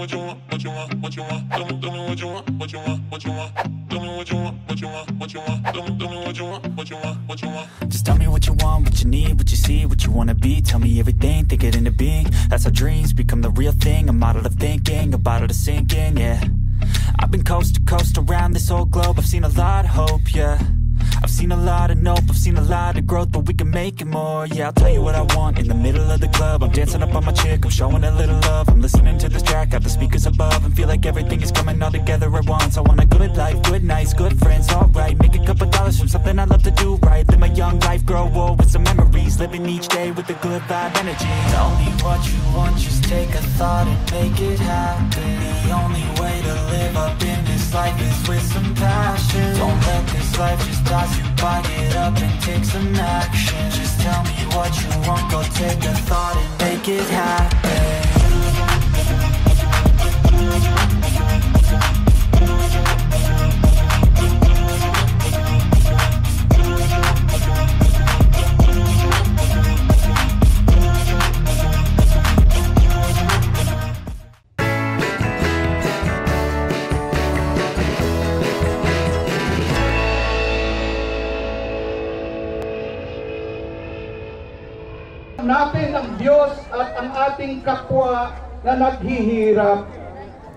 what you want, what you want, what you want. Tell me what you want, what you want, what you want. Tell me what you want, what you want, what you want. Tell me what you want, what you want, what you want. Just tell me what you want, what you need, what you see, what you wanna be. Tell me everything, think it into being. That's how dreams become the real thing. A model of thinking, a bottle to sink in, yeah. I've been coast to coast around this whole globe. I've seen a lot of hope, yeah. I've seen a lot of nope, I've seen a lot of growth, but we can make it more, yeah. I'll tell you what I want in the middle of the club. I'm dancing up on my chick, I'm showing a little love. I'm listening to this track, got the speakers above, and feel like everything is coming all together at once. I want a good life, good nights, good friends, alright. Make a couple dollars from something I love to do right. Live my young life, grow old with some memories. Living each day with a good vibe energy. Tell me what you want, just take a thought and make it happen. The only way to live up in this life is with some passion. Don't let this life just toss you by, get up and take some action. Just tell me what you want, go take a thought and make it happen. Natin ang Diyos at ang ating kapwa na naghihirap.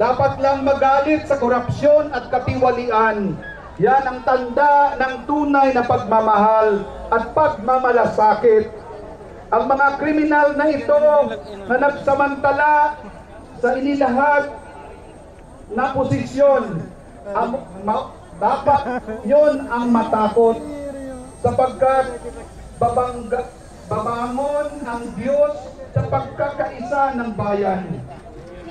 Dapat lang magalit sa korupsyon at katiwalian. Yan ang tanda ng tunay na pagmamahal at pagmamalasakit. Ang mga kriminal na ito na nagsamantala sa inilahat na posisyon, dapat yon ang matakot sapagkat babangon ang Diyos sa pagkakaisa ng bayan.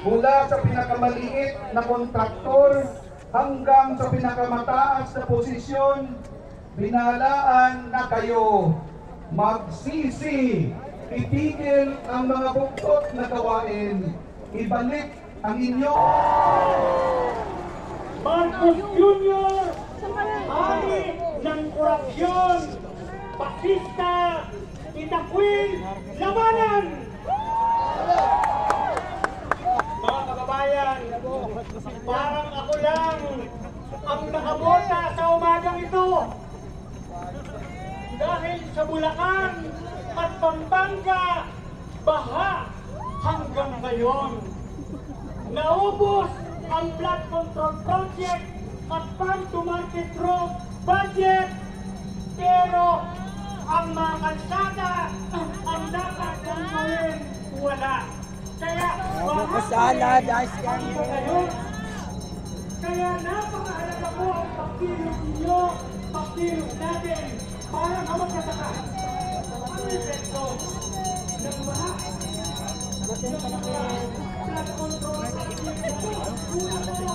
Mula sa pinakamaliit na kontraktor hanggang sa pinakamataas na posisyon, binalaan na kayo. Magsisi, itigil ang mga buktot na gawain. Ibalik ang inyong Marcos Jr. hari ng korupsyon, pasista, itakwil, labanan! Mga kababayan, parang ako lang ang nakabota sa umagang ito. Dahil sa Bulacan at Pampanga, baha hanggang ngayon. Naubos ang flood control project at farm to market road budget, pero ang mga kalsada ang dapat kong gawin, wala. Kaya salad, ice cream. Kaya napakahalaga po ang pagkilos ninyo, pagkilos natin para sa magkasaka. Ang epekto ng baha ng mga flood control project. Una po,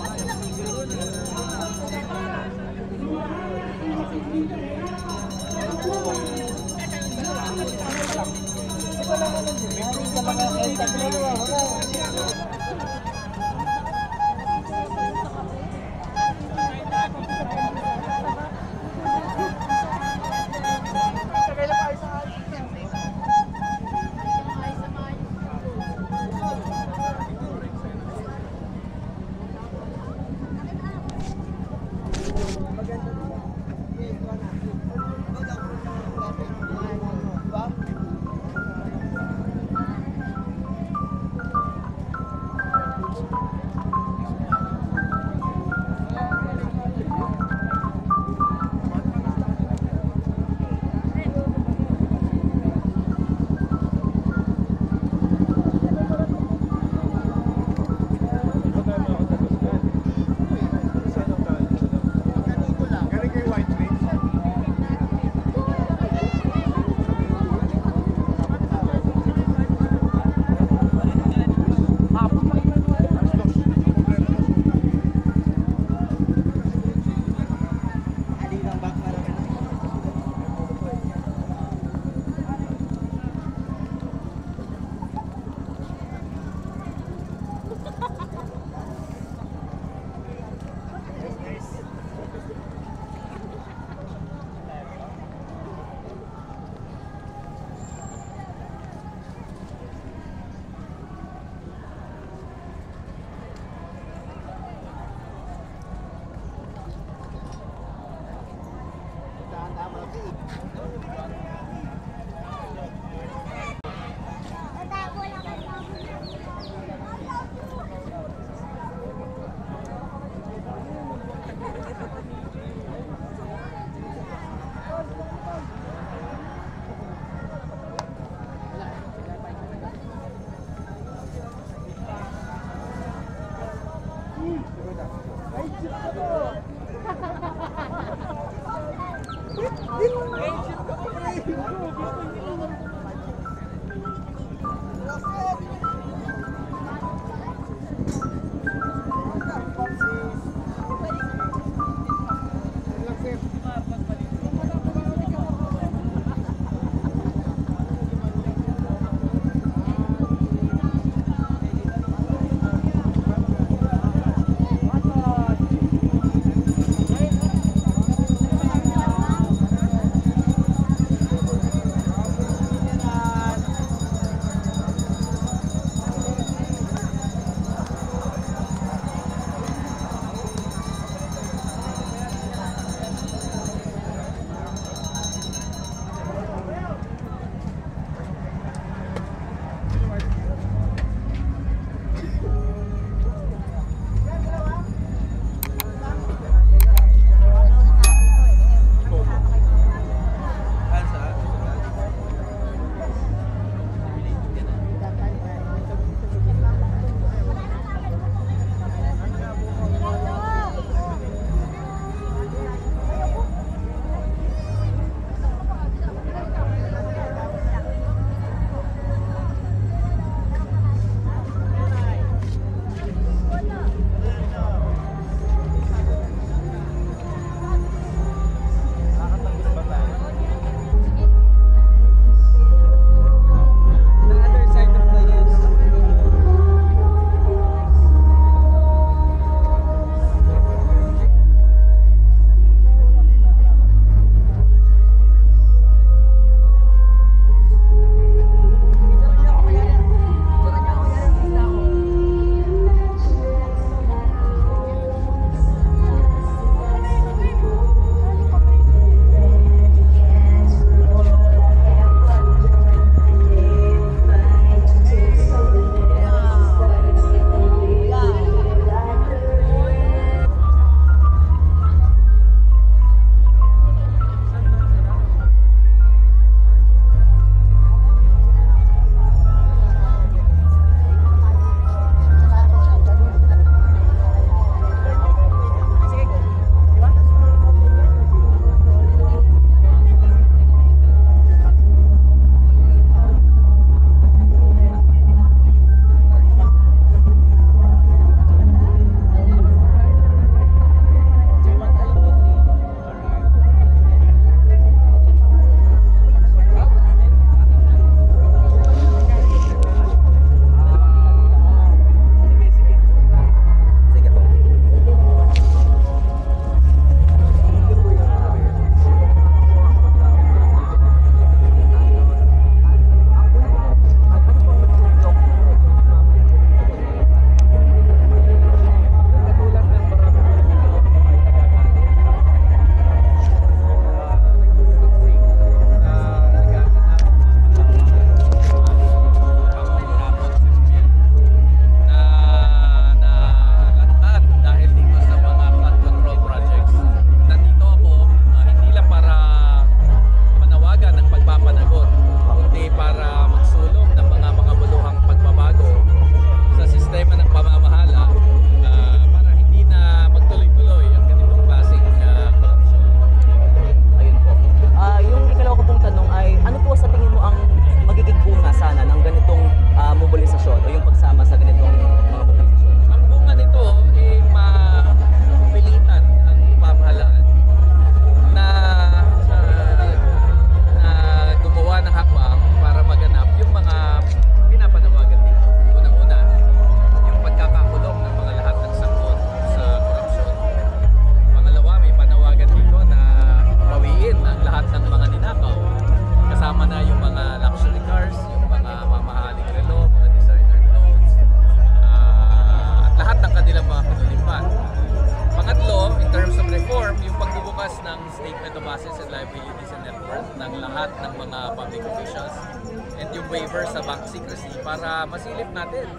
waiver sa bank secrecy para masilip natin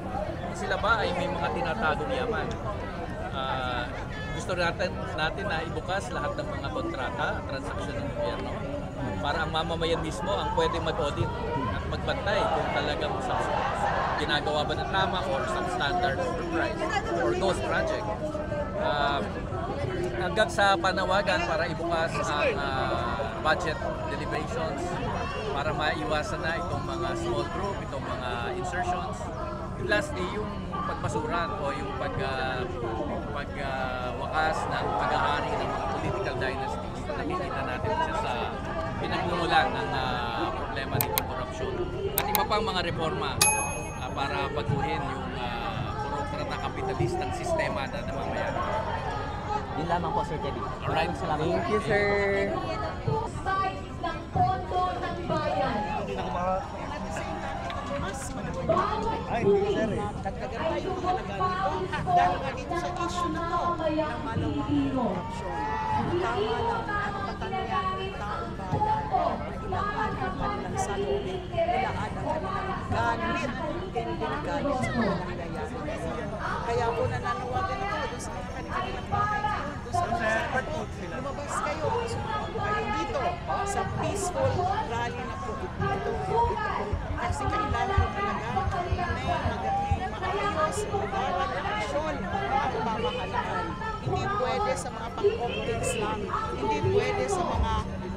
kung sila ba ay may mga tinatagong yaman. Gusto natin na ibukas lahat ng mga kontrata at transaksyon ng gobyerno para ang mamamayan mismo ang pwedeng mag-audit at magbantay kung talagang successful. ginagawa ba ng tama or substandard overprice or ghost project. Hanggang sa panawagan para ibukas ang budget deliberations para maiwasan na itong mga small group, itong mga insertions. Lastly, yung pagpasuran o yung pagwakas ng paghahari ng mga political dynasties na nakikita natin siya sa pinagmumulan ng problema nitong korupsyon. At iba pang mga reforma para baguhin yung korupta na kapitalistang sistema na namamayagin. Yun lamang po, Sir Teddy. Alright. Thank you, sir. Side ng pondo ng bayan. Bawat buwis ay tumutpang sa issue na to ng Pilipino. Hindi mo natin pinagagit ang pondo para sa mga nilaan ang kanilang galit sa mga nangyayari. Kaya po nananawagan ako doon sa kanilang bahay, doon sa mga party, lumabas kayo, sumama kayo dito sa peaceful rally na po ito. Kasi kailangan ko talaga may maayos, mabagal na aksyon ang pamahalaan. Hindi pwede sa mga pang-optics lang, hindi pwede sa mga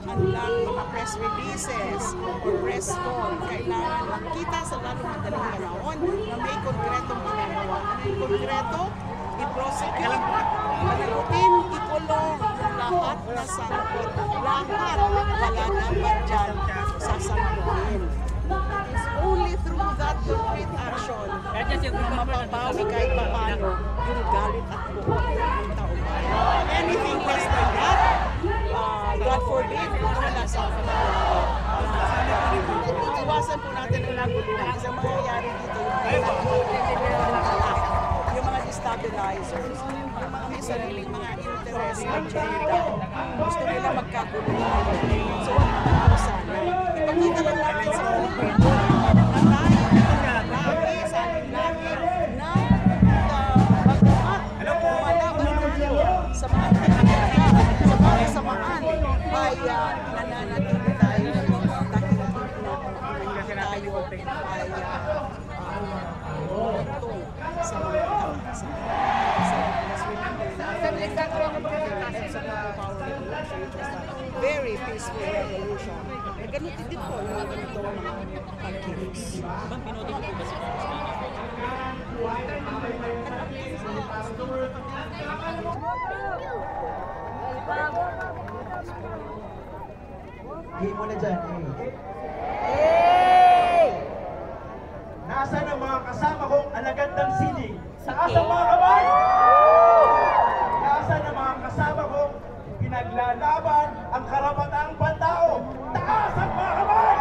mga press releases or press call. Kailangan makita sa lalong madaling panahon na may konkretong ginagawa. Konkreto, i-prosecute, panalutin, ikulong lahat na sangkot. Lahat wala dapat dyan sasaluhin. It's only through that concrete action na mapapawi kahit papano yung galit at buhok ng taong bayan. Anything less than that, God forbid, wala sa iwasan po natin ang naguluhan. Kasi mangyayari dito yung mga destabilizers, yung mga may sariling mga interest, agenda, gusto nila magkaguluhan. So, sana, ipakita lang natin sa Pilipino na tayo lagi sa ating lagi na malaban natin sa mga sa mga kasamaan ay nananatili tayo dahil tayo ay sa mga very peaceful revolution. Ganun din po yung mga ganito mga pagkilos. Bang pinodo ko ba si Hihim mo na dyan, eh. Nasaan ang mga kasama kong alagad ng sining? Taas ang mga kamay! Nasaan ang mga kasama kong pinaglalaban ang karapatang pantao? Taas ang mga kamay!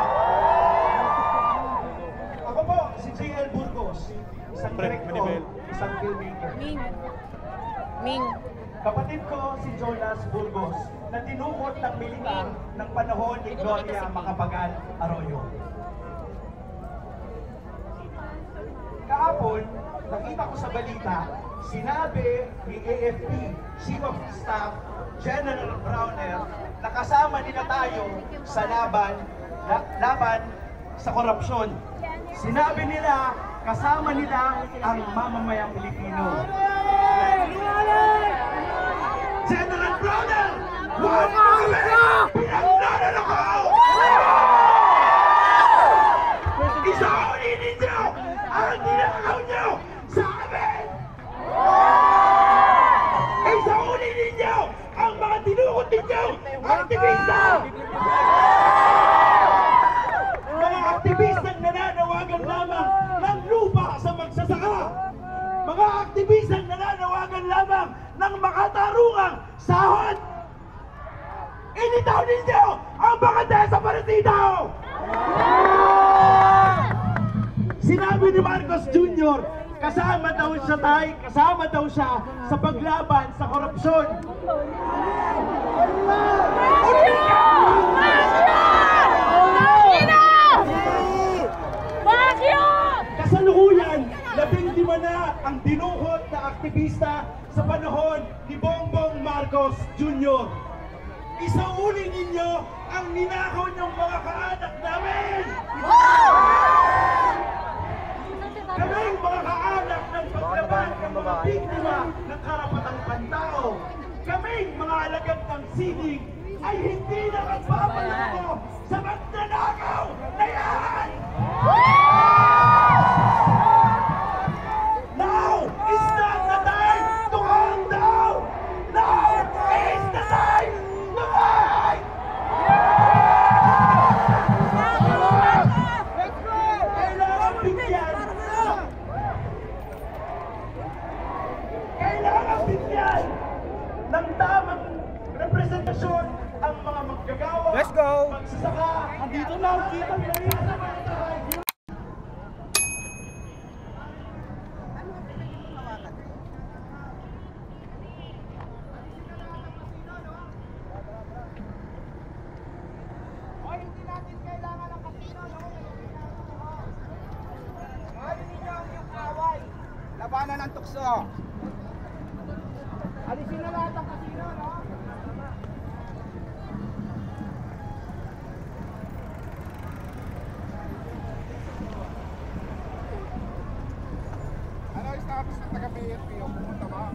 Ako po, si J.L. Burgos, isang direktor, isang filmmaker. Ming. Kapatid ko si Jonas Burgos na tinukot ng militar ng panahon ni Gloria Macapagal Arroyo. Kahapon, nakita ko sa balita, sinabi ni AFP Chief of Staff General Browner na kasama nila tayo sa laban sa korupsyon. Sinabi nila, kasama nila ang mamamayang Pilipino. General Browner! Huwag mo kami! Pinagnanakaw! Isaulin ninyo ang ninakaw nyo sa amin! Isaulin ninyo ang mga tinukot ninyong aktivista! Mga aktivistang nananawagan lamang ng lupa sa magsasaka! Mga aktivistang nananawagan lamang ng makatarungang sahod! Initaw ninyo ang mga desaparecido! Sinabi ni Marcos Jr., kasama daw siya sa paglaban sa korupsyon. Kasalukuyan, 15 na ang dinukot na aktivista sa panahon ni Bongbong Marcos Jr. Isaulin ninyo ang ninakaw niyong mga kaanak namin! Kaming mga kaanak ng paglaban ng mga biktima ng karapatang pantao. Kaming mga alagad ng sining ay hindi na magpapaloko sa magnanakaw na yan! Now is not the time to calm down! Now is the time to fight! Kailangan bigyan ng tamang representasyon ang mga maggagawa. Let's go! Magsasaka. Andito na ang kitang nariyan sa mga tahay. Hindi natin kailangan ng kasino. Ayaw ninyo ang iyong away. Labanan ng tukso. Alisin na lahat ang kasino, no? Ano yung status ng taga-PNP? O pumunta ba?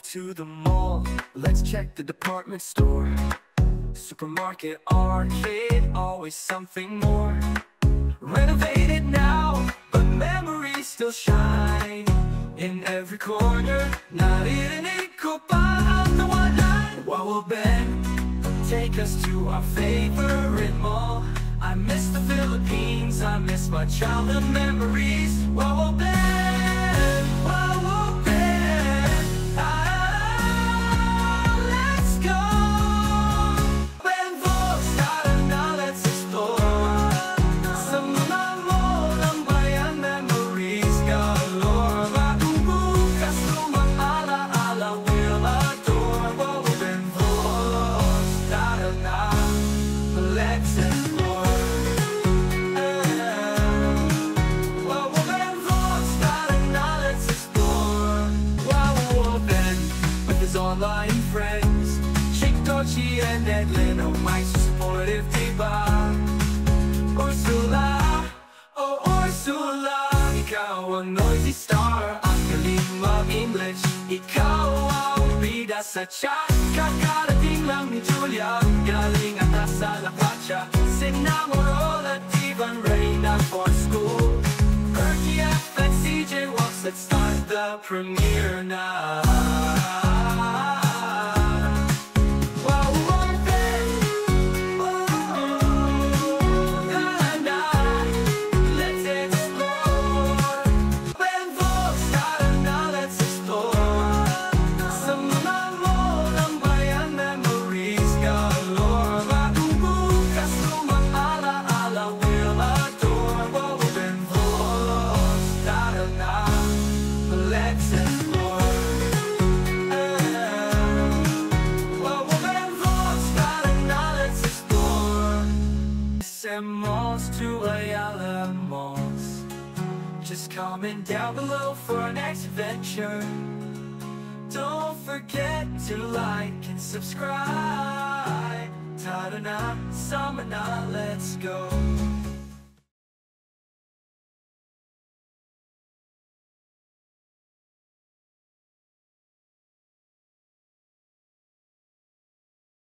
To the mall, let's check the department store. Supermarket, arcade, always something more. Renovated now, but memories still shine. In every corner, narinig ko pa ang tawanan. Wow, Ben, take us to our favorite mall. I miss the Philippines, I miss my childhood memories. Wow, Ben, wow, Ben. Online friends, Chick Dochi and Edlin, oh my supportive diba. Ursula, oh Ursula, ikaw ang noisy star, ang galing mag-English. Ikaw ang bida sa chat, kakarating lang ni Julia, galing atas sa lakatsa. Sinamorol at Ivan Reyna for school. Perky F and CJ Walks, let's start the premiere now. Some of my SM Malls to Ayala Malls. Just comment down below for our next adventure. Don't forget to like and subscribe. Tara na, sama na, let's go.